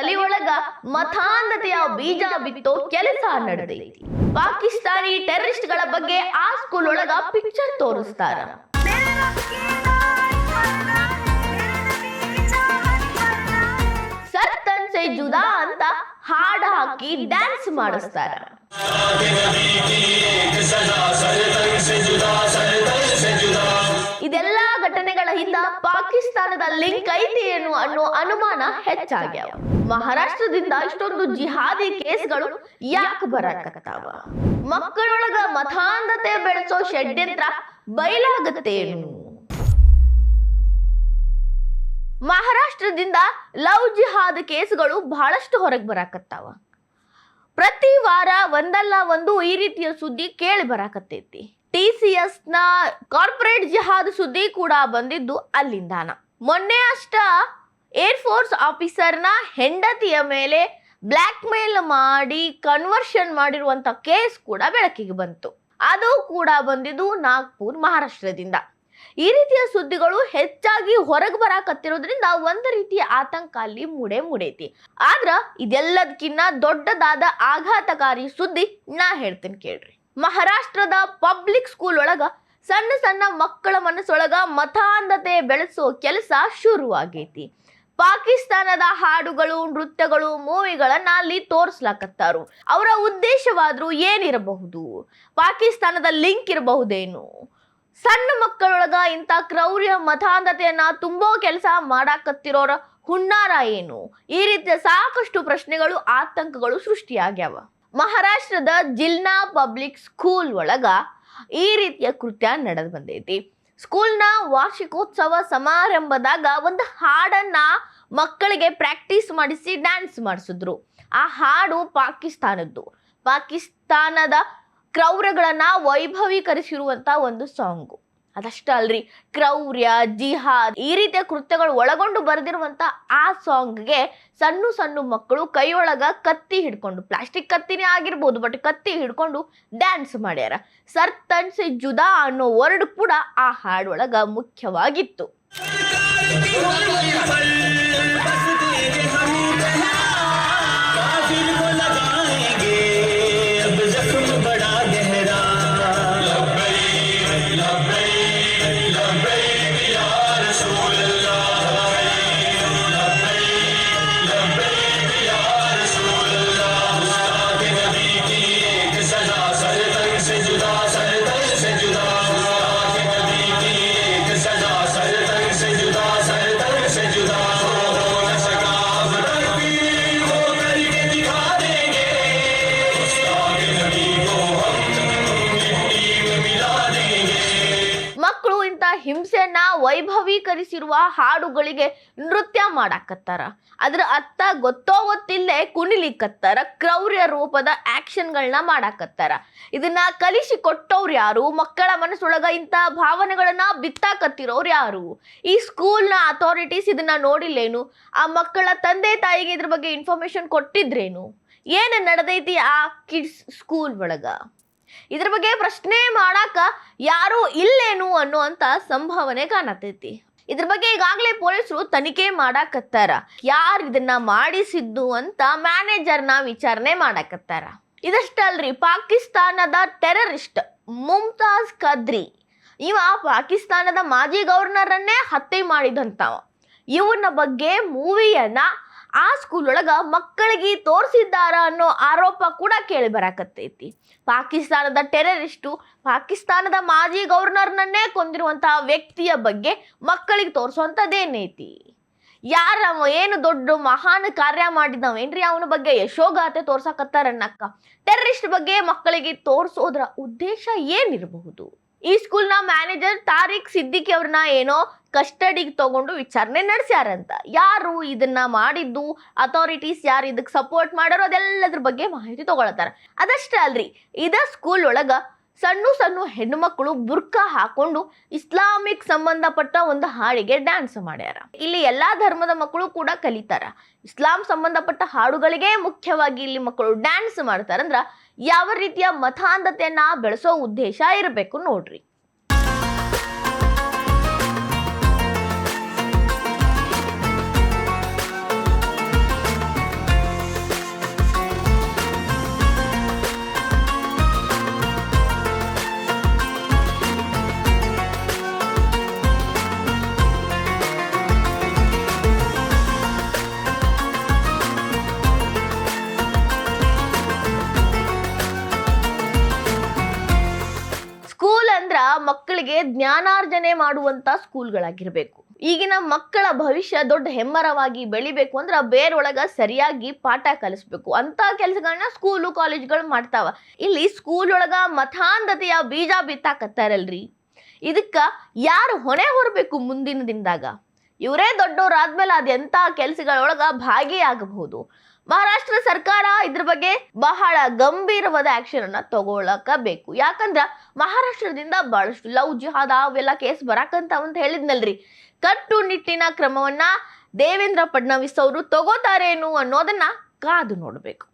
ತಲೆಯೊಳಗ ಮತಾಂಧತೆಯ ಬೀಜ ಬಿತ್ತೋ ಕೆಲಸ ನಡೆದೈತಿ. ಪಾಕಿಸ್ತಾನಿ ಟೆರರಿಸ್ಟ್ ಗಳ ಬಗ್ಗೆ ಆ ಸ್ಕೂಲ್ ಒಳಗ ಪಿಕ್ಚರ್ ತೋರಿಸ್ತಾರ. ಸರ್ತನ್ ಸೆ ಜುದಾ ಅಂತ ಹಾಡ ಹಾಕಿ ಡ್ಯಾನ್ಸ್ ಮಾಡಿಸ್ತಾರ. ಇದೆಲ್ಲಾ ಘಟನೆಗಳ ಹಿಂದ ಪಾಕಿಸ್ತಾನದ ಲಿಂಕ್ ಐತಿ ಅನ್ನೋ ಅನುಮಾನ ಹೆಚ್ಚಾಗ್ಯಾವ. ಮಹಾರಾಷ್ಟ್ರದಿಂದ ಇಷ್ಟೊಂದು ಜಿಹಾದಿ ಕೇಸ್ಗಳು ಯಾಕೆ ಬರಾಕತ್ತಾವ? ಮಕ್ಕಳೊಳಗ ಮತಾಂಧತೆ ಬೆಳೆಸೋ ಷಡ್ಯಂತ್ರ ಬಯಲಾಗತ್ತೇನು? ಮಹಾರಾಷ್ಟ್ರದಿಂದ ಲವ್ ಜಿಹಾದ್ ಕೇಸ್ಗಳು ಬಹಳಷ್ಟು ಹೊರಗೆ ಬರಾಕತ್ತಾವ. ಪ್ರತಿ ವಾರ ಒಂದಲ್ಲ ಒಂದು ಈ ರೀತಿಯ ಸುದ್ದಿ ಕೇಳಿ ಬರಾಕತ್ತೈತಿ. TCS ನ ಕಾರ್ಪೊರೇಟ್ ಜಿಹಾದ್ ಸುದ್ದಿ ಕೂಡ ಬಂದಿದ್ದು ಅಲ್ಲಿಂದಾನ. ಮೊನ್ನೆ ಅಷ್ಟ ಏರ್ ಫೋರ್ಸ್ ಆಫೀಸರ್ನ ಹೆಂಡತಿಯ ಮೇಲೆ ಬ್ಲ್ಯಾಕ್ ಮೇಲ್ ಮಾಡಿ ಕನ್ವರ್ಷನ್ ಮಾಡಿರುವಂತ ಕೇಸ್ ಕೂಡ ಬೆಳಕಿಗೆ ಬಂತು. ಅದು ಕೂಡ ಬಂದಿದ್ದು ನಾಗ್ಪುರ್, ಮಹಾರಾಷ್ಟ್ರದಿಂದ. ಈ ರೀತಿಯ ಸುದ್ದಿಗಳು ಹೆಚ್ಚಾಗಿ ಹೊರಗೆ ಬರಾಕತ್ತಿರೋದ್ರಿಂದ ಒಂದು ರೀತಿಯ ಆತಂಕ ಅಲ್ಲಿ ಮೂಡೈತಿ. ಆದ್ರ ಇದೆಲ್ಲದಕ್ಕಿನ್ನ ದೊಡ್ಡದಾದ ಆಘಾತಕಾರಿ ಸುದ್ದಿ ನಾ ಹೇಳ್ತೀನಿ ಕೇಳ್ರಿ. ಮಹಾರಾಷ್ಟ್ರದ ಪಬ್ಲಿಕ್ ಸ್ಕೂಲ್ ಒಳಗ ಸಣ್ಣ ಸಣ್ಣ ಮಕ್ಕಳ ಮನಸ್ಸೊಳಗ ಮತಾಂಧತೆ ಬೆಳೆಸೋ ಕೆಲಸ ಶುರುವಾಗೈತಿ. ಪಾಕಿಸ್ತಾನದ ಹಾಡುಗಳು, ನೃತ್ಯಗಳು, ಮೂವಿಗಳನ್ನ ಅಲ್ಲಿ ತೋರಿಸ್ಲಾಕತ್ತಾರು. ಅವರ ಉದ್ದೇಶವಾದ್ರೂ ಏನಿರಬಹುದು? ಪಾಕಿಸ್ತಾನದ ಲಿಂಕ್ ಇರಬಹುದೇನು? ಸಣ್ಣ ಮಕ್ಕಳೊಳಗ ಇಂಥ ಕ್ರೌರ್ಯ ಮತಾಂಧತೆಯನ್ನ ತುಂಬೋ ಕೆಲಸ ಮಾಡಾಕತ್ತಿರೋರ ಹುನ್ನಾರ ಏನು? ಈ ರೀತಿಯ ಸಾಕಷ್ಟು ಪ್ರಶ್ನೆಗಳು, ಆತಂಕಗಳು ಸೃಷ್ಟಿಯಾಗ್ಯಾವ. ಮಹಾರಾಷ್ಟ್ರದ ಜಿಲ್ನಾ ಪಬ್ಲಿಕ್ ಸ್ಕೂಲ್ ಒಳಗ ಈ ರೀತಿಯ ಕೃತ್ಯ ನಡೆದು ಬಂದೈತಿ. ಸ್ಕೂಲ್ನ ವಾರ್ಷಿಕೋತ್ಸವ ಸಮಾರಂಭದಾಗ ಒಂದು ಹಾಡನ್ನ ಮಕ್ಕಳಿಗೆ ಪ್ರಾಕ್ಟೀಸ್ ಮಾಡಿಸಿ ಡ್ಯಾನ್ಸ್ ಮಾಡಿಸಿದ್ರು. ಆ ಹಾಡು ಪಾಕಿಸ್ತಾನದ ಕ್ರೌರ್ಯಗಳನ್ನ ವೈಭವೀಕರಿಸಿರುವಂತ ಒಂದು ಸಾಂಗು. ಅದಷ್ಟ ಅಲ್ರಿ, ಕ್ರೌರ್ಯ, ಜಿಹಾದ್ ಈ ರೀತಿಯ ಕೃತ್ಯಗಳು ಒಳಗೊಂಡು ಬರೆದಿರುವಂತ ಆ ಸಾಂಗ್ಗೆ ಸಣ್ಣ ಸಣ್ಣ ಮಕ್ಕಳು ಕೈಯೊಳಗ ಕತ್ತಿ ಹಿಡ್ಕೊಂಡು, ಪ್ಲಾಸ್ಟಿಕ್ ಕತ್ತಿನೇ ಆಗಿರ್ಬೋದು, ಬಟ್ ಕತ್ತಿ ಹಿಡ್ಕೊಂಡು ಡ್ಯಾನ್ಸ್ ಮಾಡ್ಯಾರ. ಸರ್ತನ್ ಸೆ ಜುದಾ ಅನ್ನೋ ವರ್ಡ್ ಕೂಡ ಆ ಹಾಡೊಳಗ ಮುಖ್ಯವಾಗಿತ್ತು. ಹಿಂಸೆಯನ್ನ ವೈಭವೀಕರಿಸಿರುವ ಹಾಡುಗಳಿಗೆ ನೃತ್ಯ ಮಾಡಾಕತ್ತಾರ. ಅದ್ರ ಅರ್ಥ ಗೊತ್ತೋ ಗೊತ್ತಿಲ್ಲದೆ ಕುಣಿಲಿಕ್ಕತ್ತಾರ. ಕ್ರೌರ್ಯ ರೂಪದ ಆಕ್ಷನ್ಗಳನ್ನ ಮಾಡಾಕತ್ತಾರ. ಇದನ್ನ ಕಲಿಸಿ ಕೊಟ್ಟವ್ರು ಯಾರು? ಮಕ್ಕಳ ಮನಸ್ಸೊಳಗ ಇಂಥ ಭಾವನೆಗಳನ್ನ ಬಿತ್ತಾಕತ್ತಿರೋರು ಯಾರು? ಈ ಸ್ಕೂಲ್ನ ಅಥಾರಿಟೀಸ್ ಇದನ್ನ ನೋಡಿಲ್ಲೇನು? ಆ ಮಕ್ಕಳ ತಂದೆ ತಾಯಿಗೆ ಇದ್ರ ಬಗ್ಗೆ ಇನ್ಫಾರ್ಮೇಶನ್ ಕೊಟ್ಟಿದ್ರೇನು? ಏನು ನಡೆದೈತಿ ಆ ಕಿಡ್ಸ್ ಸ್ಕೂಲ್ ಒಳಗ? ಇದ್ರ ಬಗ್ಗೆ ಪ್ರಶ್ನೆ ಮಾಡಾಕ ಯಾರು ಇಲ್ಲೇನು ಅನ್ನುವಂತ ಸಂಭಾವನೆ ಕಾಣತೈತಿ. ಇದ್ರ ಬಗ್ಗೆ ಈಗಾಗಲೇ ಪೊಲೀಸರು ತನಿಖೆ ಮಾಡಾಕತ್ತಾರ. ಯಾರು ಇದನ್ನ ಮಾಡಿಸಿದ್ದು ಅಂತ ಮ್ಯಾನೇಜರ್ನ ವಿಚಾರಣೆ ಮಾಡಾಕತ್ತಾರ. ಇದಷ್ಟಲ್ರಿ, ಪಾಕಿಸ್ತಾನದ ಟೆರರಿಸ್ಟ್ ಮುಮ್ತಾಜ್ ಕದ್ರಿ, ಇವ ಪಾಕಿಸ್ತಾನದ ಮಾಜಿ ಗವರ್ನರನ್ನೇ ಹತ್ಯೆ ಮಾಡಿದಂತವ. ಇವನ ಬಗ್ಗೆ ಮೂವಿಯನ್ನ ಆ ಸ್ಕೂಲ್ ಒಳಗ ಮಕ್ಕಳಿಗೆ ತೋರಿಸಿದ್ದಾರ ಅನ್ನೋ ಆರೋಪ ಕೂಡ ಕೇಳಿ ಬರಾಕತ್ತೈತಿ. ಪಾಕಿಸ್ತಾನದ ಟೆರರಿಸ್ಟು ಪಾಕಿಸ್ತಾನದ ಮಾಜಿ ಗವರ್ನರ್ನನ್ನೇ ಕೊಂದಿರುವಂತಹ ವ್ಯಕ್ತಿಯ ಬಗ್ಗೆ ಮಕ್ಕಳಿಗೆ ತೋರಿಸುವಂಥದ್ದೇನೈತಿ? ಯಾರವ ಏನು ದೊಡ್ಡ ಮಹಾನ್ ಕಾರ್ಯ ಮಾಡಿದವೇನ್ರಿ? ಅವನ ಬಗ್ಗೆ ಯಶೋಗಾಥೆ ತೋರ್ಸಕತ್ತಾರನ್ನಕ್ಕ. ಟೆರರಿಸ್ಟ್ ಬಗ್ಗೆ ಮಕ್ಕಳಿಗೆ ತೋರಿಸೋದ್ರ ಉದ್ದೇಶ ಏನಿರಬಹುದು? ಈ ಸ್ಕೂಲ್ನ ಮ್ಯಾನೇಜರ್ ತಾರಿಕ್ ಸಿದ್ದಿಕಿ ಅವ್ರನ್ನ ಏನೋ ಕಸ್ಟಡಿಗೆ ತಗೊಂಡು ವಿಚಾರಣೆ ನಡೆಸ್ಯಾರಂತ. ಯಾರು ಇದನ್ನ ಮಾಡಿದ್ದು, ಅಥಾರಿಟೀಸ್ ಯಾರು ಇದಕ್ಕೆ ಸಪೋರ್ಟ್ ಮಾಡೋರು, ಅದೆಲ್ಲದ್ರ ಬಗ್ಗೆ ಮಾಹಿತಿ ತಗೊಳತಾರ. ಅದಷ್ಟೇ ಅಲ್ರಿ, ಇದ ಸ್ಕೂಲ್ ಒಳಗ ಸಣ್ಣ ಸಣ್ಣ ಹೆಣ್ಣು ಮಕ್ಕಳು ಬುರ್ಕಾ ಹಾಕೊಂಡು ಇಸ್ಲಾಮಿಕ್ ಸಂಬಂಧಪಟ್ಟ ಒಂದು ಹಾಡಿಗೆ ಡ್ಯಾನ್ಸ್ ಮಾಡ್ಯಾರ. ಇಲ್ಲಿ ಎಲ್ಲಾ ಧರ್ಮದ ಮಕ್ಕಳು ಕೂಡ ಕಲಿತಾರ. ಇಸ್ಲಾಂ ಸಂಬಂಧಪಟ್ಟ ಹಾಡುಗಳಿಗೆ ಮುಖ್ಯವಾಗಿ ಇಲ್ಲಿ ಮಕ್ಕಳು ಡ್ಯಾನ್ಸ್ ಮಾಡ್ತಾರಂದ್ರ ಯಾವ ರೀತಿಯ ಮತಾಂಧತೆಯನ್ನ ಬೆಳೆಸೋ ಉದ್ದೇಶ ಇರಬೇಕು ನೋಡ್ರಿ. ಮಕ್ಕಳಿಗೆ ಜ್ಞಾನಾರ್ಜನೆ ಮಾಡುವಂತ ಸ್ಕೂಲ್ಗಳಾಗಿರ್ಬೇಕು. ಈಗಿನ ಮಕ್ಕಳ ಭವಿಷ್ಯ ದೊಡ್ಡ ಹೆಮ್ಮರವಾಗಿ ಬೆಳಿಬೇಕು ಅಂದ್ರೆ ಬೇರೊಳಗ ಸರಿಯಾಗಿ ಪಾಠ ಕಲಿಸ್ಬೇಕು. ಅಂತ ಕೆಲಸಗಳನ್ನ ಸ್ಕೂಲು ಕಾಲೇಜ್ಗಳು ಮಾಡ್ತಾವ. ಇಲ್ಲಿ ಸ್ಕೂಲ್ ಒಳಗ ಮತಾಂಧತೆಯ ಬೀಜ ಬಿತ್ತಾಕತ್ತಾರಲ್ರಿ, ಇದಕ್ಕ ಯಾರು ಹೊಣೆ ಹೊರಬೇಕು ಮುಂದಿನ ದಿನದಾಗ? ಇವರೇ ದೊಡ್ಡವರಾದ್ಮೇಲೆ ಅದೆಂತ ಕೆಲಸಗಳೊಳಗ ಭಾಗಿಯಾಗಬಹುದು. ಮಹಾರಾಷ್ಟ್ರ ಸರ್ಕಾರ ಇದ್ರ ಬಗ್ಗೆ ಬಹಳ ಗಂಭೀರವಾದ ಆಕ್ಷನ್ ಅನ್ನ ತಗೊಳಕ ಬೇಕು. ಯಾಕಂದ್ರ ಮಹಾರಾಷ್ಟ್ರದಿಂದ ಬಹಳಷ್ಟು ಲವ್ ಜಿಹಾದ್ ಅವೆಲ್ಲ ಕೇಸ್ ಬರಾಕಂತ ಹೇಳಿದ್ನಲ್ರಿ. ಕಟ್ಟುನಿಟ್ಟಿನ ಕ್ರಮವನ್ನ ದೇವೇಂದ್ರ ಫಡ್ನವೀಸ್ ಅವರು ತಗೋತಾರೇನು ಅನ್ನೋದನ್ನ ಕಾದು ನೋಡ್ಬೇಕು.